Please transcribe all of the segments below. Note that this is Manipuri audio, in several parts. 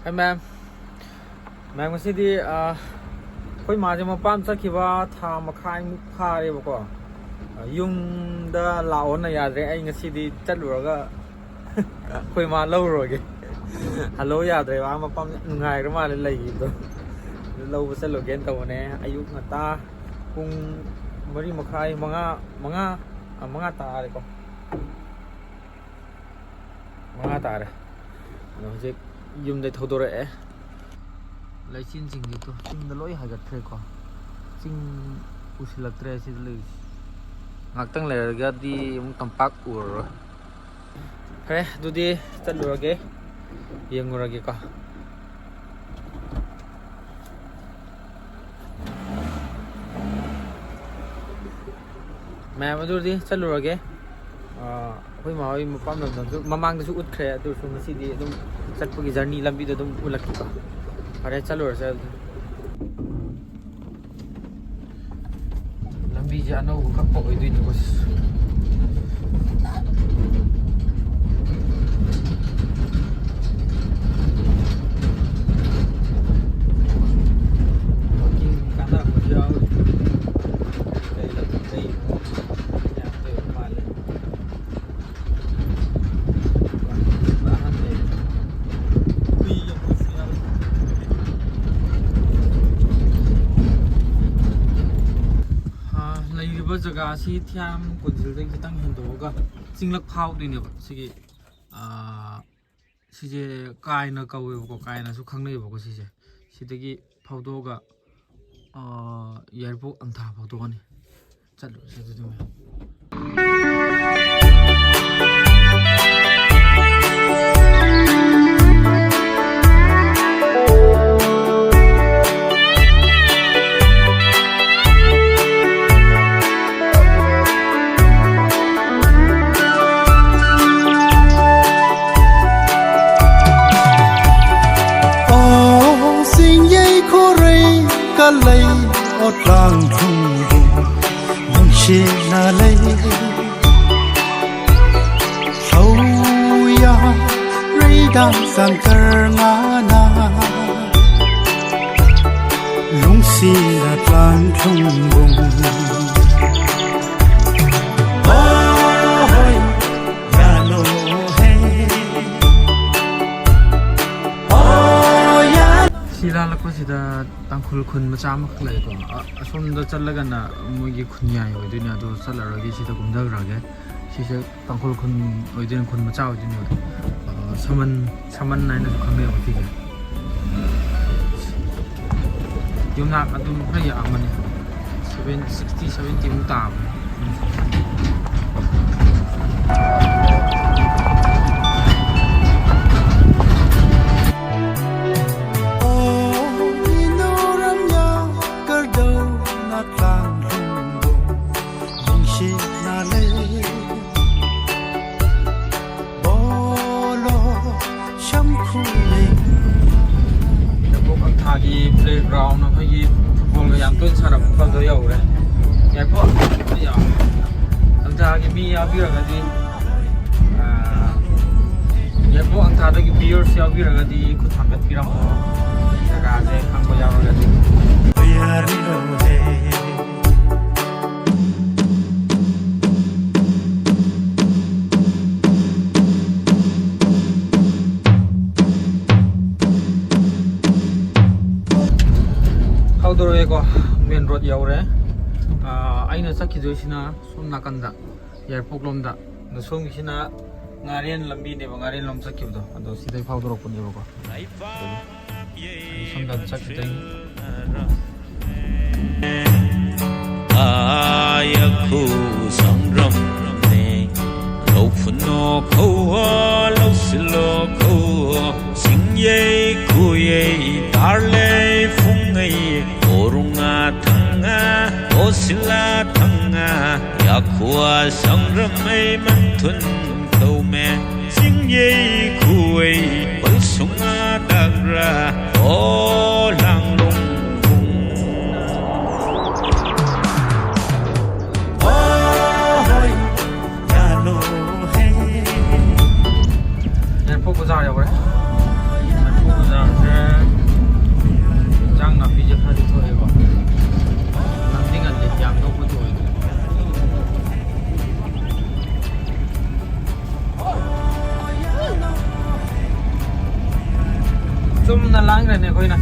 मैम मैम ngꯁꯤꯗꯤ ꯑꯩꯈꯣꯏ ꯃꯥꯁꯦ ꯃꯄꯥꯝ ꯆꯠꯈꯤꯕ ꯊꯥ ꯃꯈꯥꯏꯃꯨꯛ ꯐꯥꯔꯦꯕꯀꯣ ꯌꯨꯝꯗ ꯂꯥꯛꯑꯣꯅ ꯌꯥꯗ꯭ꯔꯦ ꯑꯩ ꯉꯁꯤꯗꯤ ꯆꯠꯂꯨꯔꯒ ꯑꯩꯈꯣꯏ ꯃꯥ ꯂꯧꯔꯨꯔꯒꯦ ꯍꯜꯂꯣ ꯌꯥꯗ꯭ꯔꯦ ꯃꯄꯥꯝ ꯅꯨꯡꯉꯥꯏꯈ꯭ꯔ ꯃꯥꯜꯂꯦ ꯂꯩꯈꯤꯕꯗꯣ ꯂꯧꯕ ꯆꯠꯂꯨꯒꯦꯅ ꯇꯧꯕꯅꯦ ꯑꯌꯨꯛ ꯉꯟꯇꯥ ꯄꯨꯡ 4:30 5 ꯇꯥꯔꯦꯀꯣ 5 ꯇꯥꯔꯦ ꯍꯧꯖꯤꯛ ꯌꯨꯝꯗ ꯊꯧꯗꯣꯔꯛꯑꯦ ꯂꯩꯆꯤꯟꯁꯤꯡꯁꯤꯗꯣ ꯆꯤꯡꯗ ꯂꯣꯏ ꯍꯥꯏꯒꯠꯈ꯭ꯔꯦꯀꯣ ꯆꯤꯡ ꯎꯁꯤꯜꯂꯛꯇ꯭ꯔꯦ ꯁꯤꯗ ꯂꯩꯔꯤꯁꯦ ꯉꯥꯛꯇꯪ ꯂꯩꯔꯒꯗꯤ ꯑꯃꯨꯛ ꯇꯝꯄꯥꯛ ꯎꯔꯔꯣꯏ ꯐꯔꯦ ꯑꯗꯨꯗꯤ ꯆꯠꯂꯨꯔꯒꯦ ꯌꯦꯡꯉꯨꯔꯒꯦꯀꯣ ꯃꯌꯥꯝ ꯑꯗꯨꯗꯤ ꯆꯠꯂꯨꯔꯒꯦ ꯑꯩꯈꯣꯏ ꯃꯥꯍꯣꯏ ꯃꯄꯥꯝ ꯂꯝꯗꯝꯁꯨ ꯃꯃꯥꯡꯗꯁꯨ ꯎꯠꯈ꯭ꯔꯦ ꯑꯗꯨꯁꯨ ꯉꯁꯤꯗꯤ ꯑꯗꯨꯝ ꯆꯠꯄꯒꯤ ꯖꯔꯅꯤ ꯂꯝꯕꯤꯗꯣ ꯑꯗꯨꯝ ꯎꯠꯂꯛꯀꯦꯀꯣ ꯐꯔꯦ ꯆꯠꯂꯨꯔꯁꯦ ꯂꯝꯕꯤꯁꯦ ꯑꯅꯧꯕ ꯀꯛꯄ ꯑꯣꯏꯗꯣꯏꯅꯤꯀꯣ जगह से थियाम कोजिल खितंग हेंदोगा चिंगलक फाउदोइनेबा सिगे सिजे कायना कवेबको कायनासु खंगनेबको सिजे सिदगी फाउदोगा एयरपोर्ट अंथा फाउदोगनी चलो सिदुमे lấy ở làng thung vùng những xe na lấy sâu ya rây đang sang cờ ngã na lung xì là làng thung vùng ôi ya lo Sila lakwa sida tangkhul khun macha mak lai ko asom da challaga na mogi khunya oidina do chalaragi sida gumdagrage sise tangkhul khun oidina khun macha oidina saman naina su khame otige yumna adum khaya amani 60 70 mu ta playground of a football yam to set up from the yore. Airport, and Tagi be a beer agadi. Airport and Tagi beers, your beer agadi could have a piram. The Gaze, Camboya agadi. Ko main road yaure aina sakhidoisina som nakanda airport lomda no som gisina ngaren lambi ne ngaren lom sakhibdo ado sidai faudorok puni bako somda sakidai ayakhu sangram ne lophuno kho losilo kho singye kuye darle fungai orunga thanga osila thanga yakwa sangramai manthun khome singye khuai bolsunga dagra o langlung oi yalo he airport bazaar yaure airport bazaar ꯆꯨꯝꯅ ꯂꯥꯡꯈ꯭ꯔꯅꯤ ꯑꯩꯈꯣꯏꯅ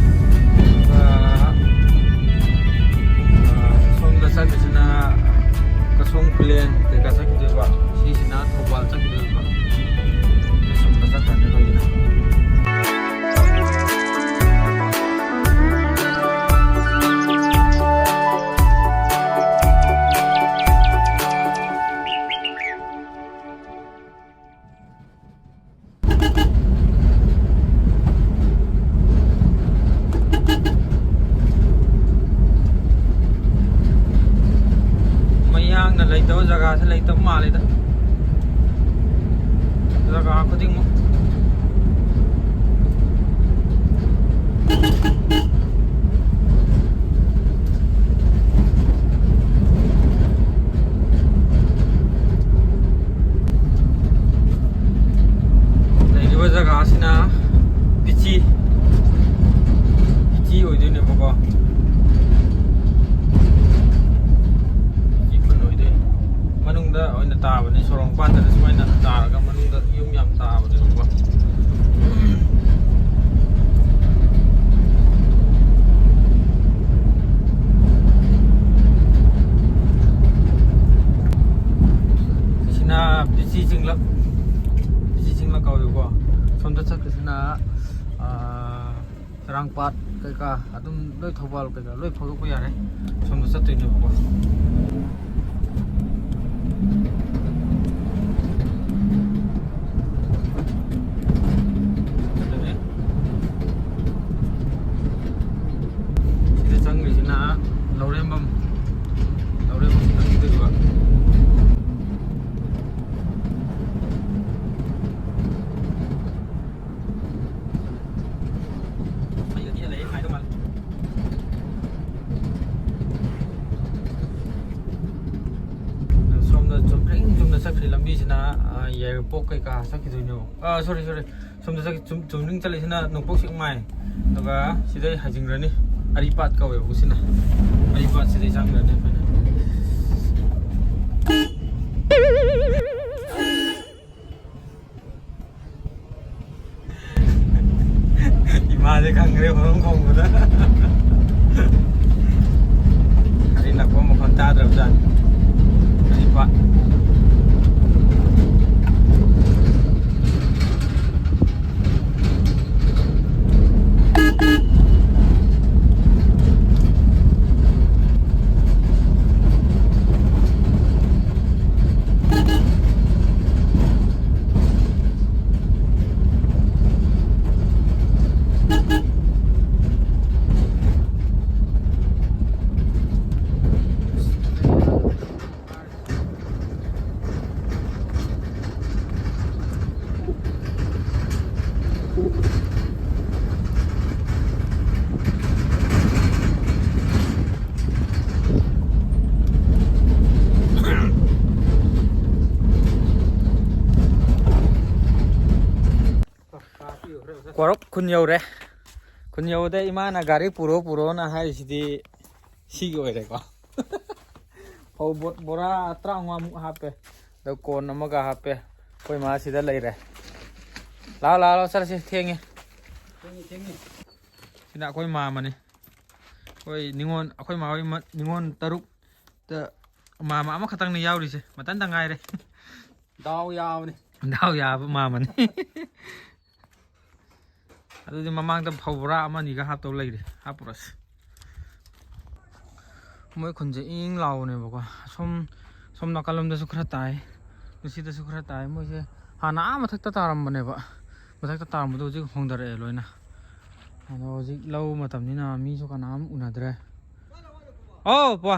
ꯁꯣꯝꯗ ꯆꯠꯂꯤꯁꯤꯅ ꯀꯁꯣꯡ ꯈꯨꯂꯦꯟ ꯀꯩꯀꯥ ꯆꯠꯈꯤꯗꯣꯏꯕ ꯁꯤꯁꯤꯅ ꯊꯧꯕꯥꯜ ꯆꯠꯈꯤꯗꯣꯏꯕ ꯁꯣꯝꯗ ꯆꯠꯈ꯭ꯔꯅꯤ ꯑꯩꯈꯣꯏꯒꯤꯅ ꯃꯌꯥꯡꯅ ꯂꯩꯇꯕ ꯖꯒꯥꯁꯦ ꯂꯩꯇꯕ ꯃꯥꯜꯂꯤꯗ ꯖꯒꯥ ꯈꯨꯗꯤꯡꯃꯛ ꯂꯩꯔꯤꯕ ꯖꯒꯥꯁꯤꯅ ꯄꯤꯆꯤ ꯑꯣꯏꯗꯣꯏꯅꯦꯕꯀꯣ ꯃꯅꯨꯡꯗ ꯑꯣꯏꯅ ꯇꯥꯕꯅꯤ ꯁꯣꯔꯣꯛ ꯃꯄꯥꯟꯗꯅ ꯁꯨꯃꯥꯏꯅ ꯇꯥꯔꯒ ꯃꯅꯨꯡꯗ ꯌꯨꯝ ꯌꯥꯝ ꯇꯥꯕꯅꯦꯕꯀꯣ ꯁꯤꯅ ꯄꯤꯆꯤ ꯆꯤꯡꯂꯛ ꯀꯧꯋꯦꯕꯀꯣ ꯁꯣꯝꯗ ꯆꯠꯈ꯭ꯔꯤꯁꯤꯅ ꯆꯔꯥꯡꯄꯥꯠ ꯀꯩꯀꯥ ꯑꯗꯨꯝ ꯂꯣꯏ ꯊꯧꯕꯥꯜ ꯀꯩꯀꯥ ꯂꯣꯏ ꯐꯥꯎꯗꯣꯛꯄ ꯌꯥꯔꯦ ꯁꯣꯝꯗ ꯆꯠꯇꯣꯏꯅꯦꯕꯀꯣ sida changrisina Laurembam changidiriba somna sakri lambi sina airport kai ka sakidoi sorry somna sak chumning chali sina nongpok sikmai daga sidai hajingrani aripat ka we usina aripat sidai changrani phana ima de kangre horong khongda ari nakwa mo khanta drabjan aripat Korok kunyau re kunyau de imana gari puro na hai sidi sigi oire ko pau bot bora trangwa mu hape da kon amaga hape koi ma sida lai re lao sar si thengi sina koi ma mani koi ningon akoi ma ningon taruk ta ma ama khatang ni yauri se matan da ngai re dau yaw ma mani adudi mamang da phawra amani ga hap to leire hapuras moi khunje ing law ne bako som nakalom da su khra tai usi da su khra tai moi se hana mathak ta taram bane ba mathak ta taram do ji hongdare loina ano ji law matam ni na mi su kanam unadre oh pa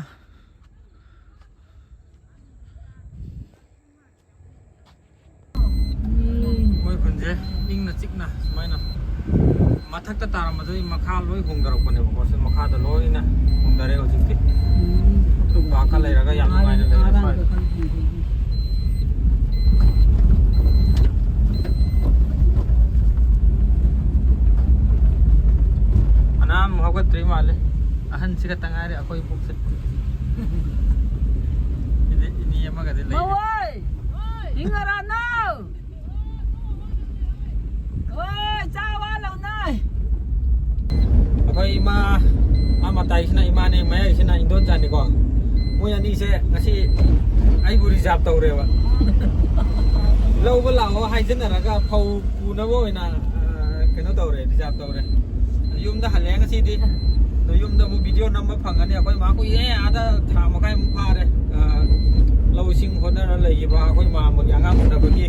moi khunje ing na chikna sumaina mathak ta taram do makha loi hongdarok bane ba se makha da loi na hongdare hojikti ba ka leiraga yam ngai na leira sai anam hogatri male ahan sira tangare akoi bukse ini yamaga de leira oi ingara no oi chawa lo nai Koi ima ama tai sina ima ne mai sina indon jan ni ko moi ani se ngasi ai bu reserve tawrewa lau ba lao hai jenaraga phau pu na bo ina keno tawre reserve tawre yum da hale ngasi di no yum da mu video nam ma phang ani koi ma ko ye ada tha ma kai mu pha de lau sing hona la yi ba koi ma mo ya nga mo da ko ki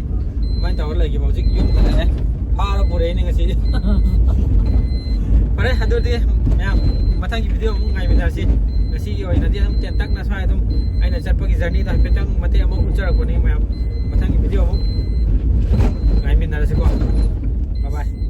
mai taw la yi ba jik yum da ne pha ra pure ni ngasi Pare hadudi ma'am mathang video ngai minasi ngasi oina di am tentak na sai tum aina chat pagi journey ta petang mate amo ucara ko ni ma'am mathang video ngai minasi ko bye bye